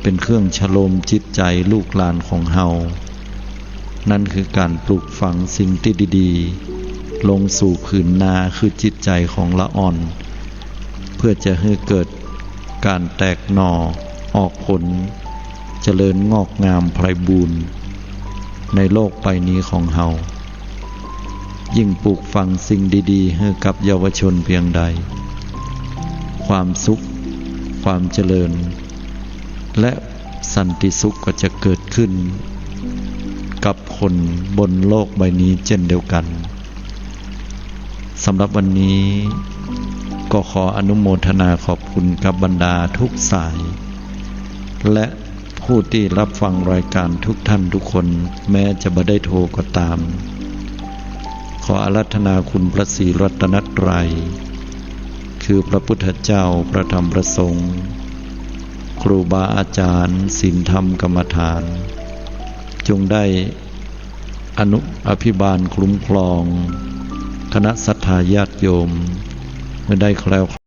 เป็นเครื่องชโลมจิตใจลูกหลานของเฮานั่นคือการปลูกฝังสิ่งที่ดีๆลงสู่ผืนนาคือจิตใจของละอ่อน เพื่อจะให้เกิดการแตกหน่อออกผลเจริญงอกงามไพบูรณ์ในโลกใบนี้ของเฮายิ่งปลูกฝังสิ่งดีๆให้กับเยาวชนเพียงใดความสุขความเจริญและสันติสุขก็จะเกิดขึ้นกับคนบนโลกใบนี้เช่นเดียวกันสำหรับวันนี้ก็ขออนุโมทนาขอบคุณกับบรรดาทุกสายและผู้ที่รับฟังรายการทุกท่านทุกคนแม้จะบ่ได้โทรก็ตามขออาราธนาคุณพระศรีรัตนตรัยคือพระพุทธเจ้าพระธรรมพระสงฆ์ครูบาอาจารย์ศีลธรรมกรรมฐานจงได้อภิบาลคุ้มครองคณะศรัทธาญาติโยมเมื่อได้แคล้ว